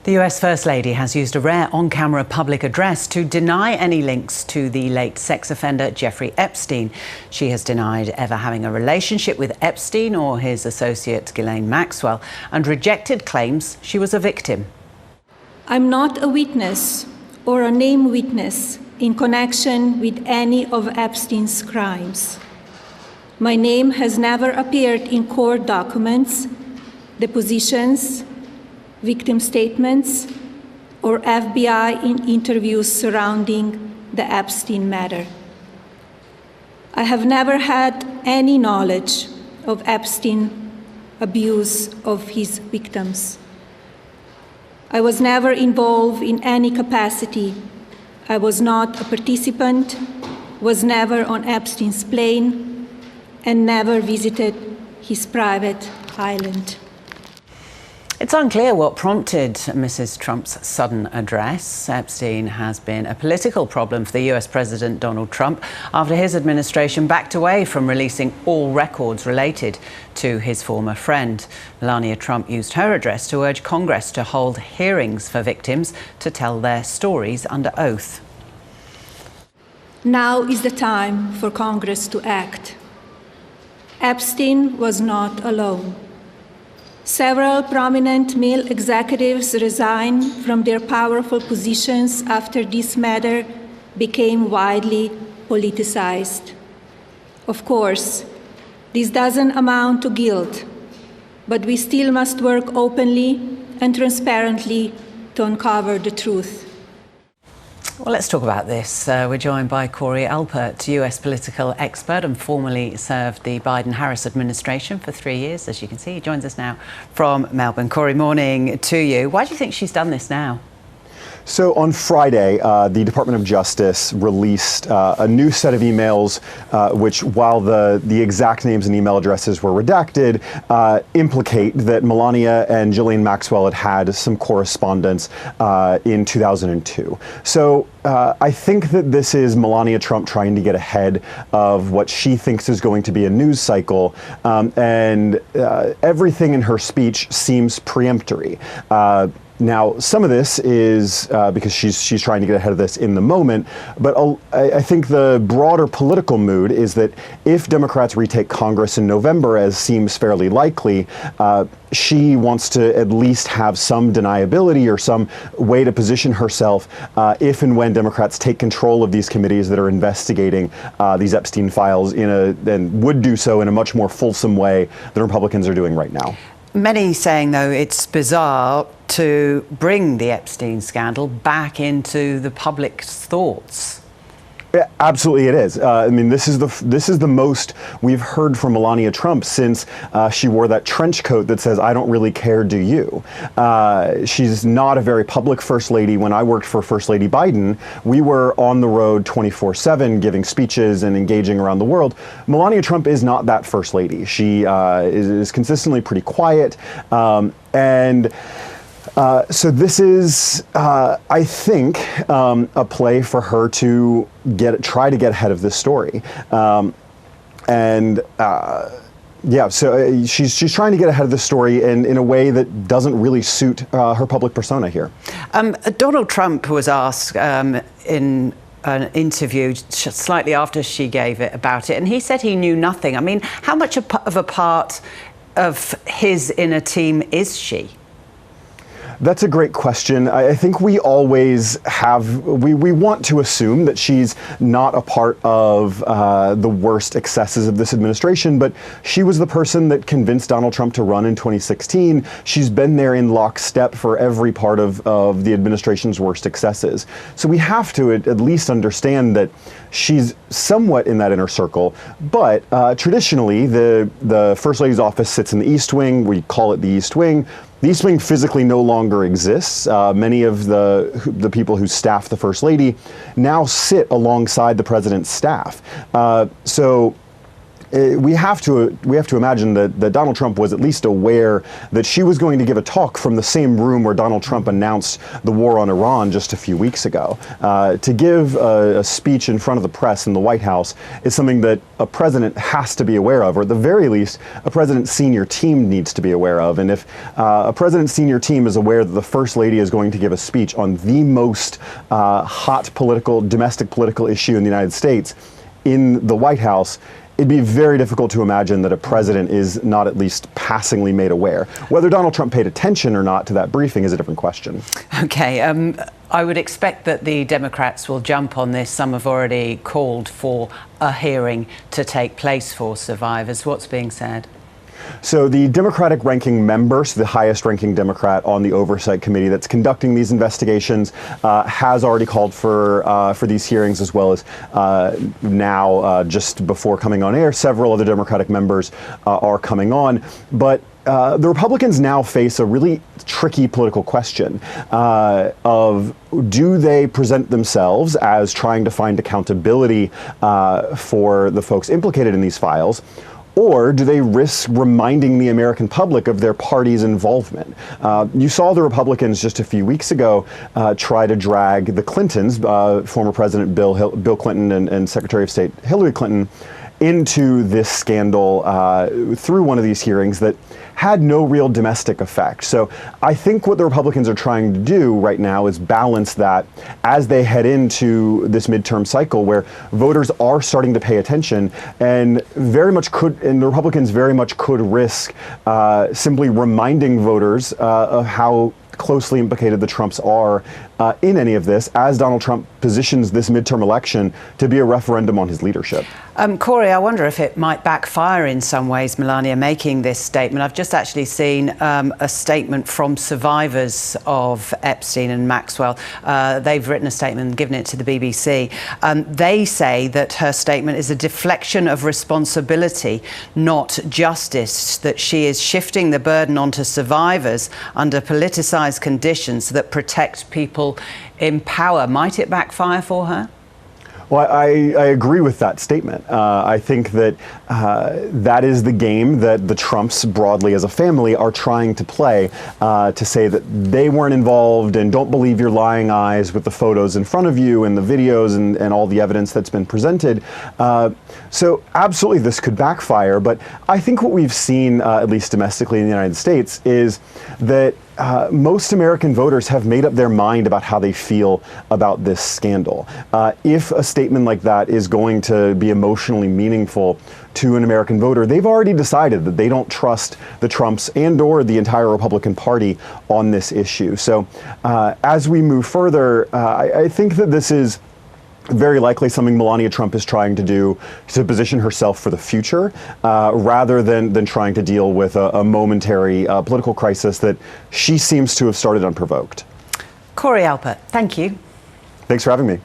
The US First Lady has used a rare on-camera public address to deny any links to the late sex offender Jeffrey Epstein. She has denied ever having a relationship with Epstein or his associate Ghislaine Maxwell and rejected claims she was a victim. I'm not a witness or a named witness in connection with any of Epstein's crimes. My name has never appeared in court documents, depositions, victim statements, or FBI in interviews surrounding the Epstein matter. I have never had any knowledge of Epstein abuse of his victims. I was never involved in any capacity. I was not a participant, was never on Epstein's plane, and never visited his private island. It's unclear what prompted Mrs. Trump's sudden address. Epstein has been a political problem for the US President Donald Trump after his administration backed away from releasing all records related to his former friend. Melania Trump used her address to urge Congress to hold hearings for victims to tell their stories under oath. Now is the time for Congress to act. Epstein was not alone. Several prominent male executives resigned from their powerful positions after this matter became widely politicized. Of course, this doesn't amount to guilt, but we still must work openly and transparently to uncover the truth. Well, let's talk about this. We're joined by Cory Alpert, US political expert and formerly served the Biden-Harris administration for 3 years, as you can see. He joins us now from Melbourne. Cory, morning to you. Why do you think she's done this now? So on Friday, the Department of Justice released a new set of emails, which, while the exact names and email addresses were redacted, implicate that Melania and Ghislaine Maxwell had some correspondence in 2002. So I think that this is Melania Trump trying to get ahead of what she thinks is going to be a news cycle, and everything in her speech seems preemptory. Now, some of this is because she's trying to get ahead of this in the moment, but I think the broader political mood is that if Democrats retake Congress in November, as seems fairly likely, she wants to at least have some deniability or some way to position herself if and when Democrats take control of these committees that are investigating these Epstein files and would do so in a much more fulsome way than Republicans are doing right now. Many saying, though, it's bizarre to bring the Epstein scandal back into the public's thoughts. Yeah, absolutely, it is. I mean, this is the most we've heard from Melania Trump since she wore that trench coat that says, "I don't really care, do you?" She's not a very public first lady. When I worked for First Lady Biden, we were on the road 24/7, giving speeches and engaging around the world. Melania Trump is not that first lady. She is consistently pretty quiet, so this is, I think, a play for her to try to get ahead of this story, she's trying to get ahead of the story in a way that doesn't really suit her public persona here. Donald Trump was asked in an interview slightly after she gave it about it, and he said he knew nothing. I mean, how much of a part of his inner team is she? That's a great question. I think we always we want to assume that she's not a part of the worst excesses of this administration, but she was the person that convinced Donald Trump to run in 2016. She's been there in lockstep for every part of the administration's worst excesses. So we have to at least understand that she's somewhat in that inner circle, but traditionally the First Lady's office sits in the East Wing. We call it the East Wing. The East Wing physically no longer exists. Many of the people who staff the First Lady now sit alongside the president's staff. So we have to imagine that Donald Trump was at least aware that she was going to give a talk from the same room where Donald Trump announced the war on Iran just a few weeks ago. To give a speech in front of the press in the White House is something that a president has to be aware of, or at the very least, a president's senior team needs to be aware of. And if a president's senior team is aware that the First Lady is going to give a speech on the most hot domestic political issue in the United States in the White House, it'd be very difficult to imagine that a president is not at least passingly made aware. Whether Donald Trump paid attention or not to that briefing is a different question. Okay, I would expect that the Democrats will jump on this. Some have already called for a hearing to take place for survivors. What's being said? So the Democratic ranking member, so the highest ranking Democrat on the Oversight Committee that's conducting these investigations, has already called for these hearings, as well as now, just before coming on air, several other Democratic members are coming on. But the Republicans now face a really tricky political question of, do they present themselves as trying to find accountability for the folks implicated in these files, or do they risk reminding the American public of their party's involvement? You saw the Republicans just a few weeks ago try to drag the Clintons, former President Bill Clinton and Secretary of State Hillary Clinton, into this scandal through one of these hearings that had no real domestic effect. So I think what the Republicans are trying to do right now is balance that as they head into this midterm cycle where voters are starting to pay attention, and the Republicans very much could risk simply reminding voters of how closely implicated the Trumps are in any of this, as Donald Trump positions this midterm election to be a referendum on his leadership. Cory, I wonder if it might backfire in some ways, Melania, making this statement. I've just actually seen a statement from survivors of Epstein and Maxwell. They've written a statement and given it to the BBC. They say that her statement is a deflection of responsibility, not justice, that she is shifting the burden onto survivors under politicised conditions that protect people in power. Might it backfire for her? Well, I agree with that statement. I think that that is the game that the Trumps, broadly as a family, are trying to play, to say that they weren't involved and don't believe your lying eyes with the photos in front of you and the videos and all the evidence that's been presented. So absolutely this could backfire, but I think what we've seen, at least domestically in the United States, is that most American voters have made up their mind about how they feel about this scandal. If a statement like that is going to be emotionally meaningful to an American voter, they've already decided that they don't trust the Trumps and/or the entire Republican Party on this issue. So as we move further, I think that this is very likely something Melania Trump is trying to do to position herself for the future, rather than trying to deal with a momentary political crisis that she seems to have started unprovoked. Cory Alpert, thank you. Thanks for having me.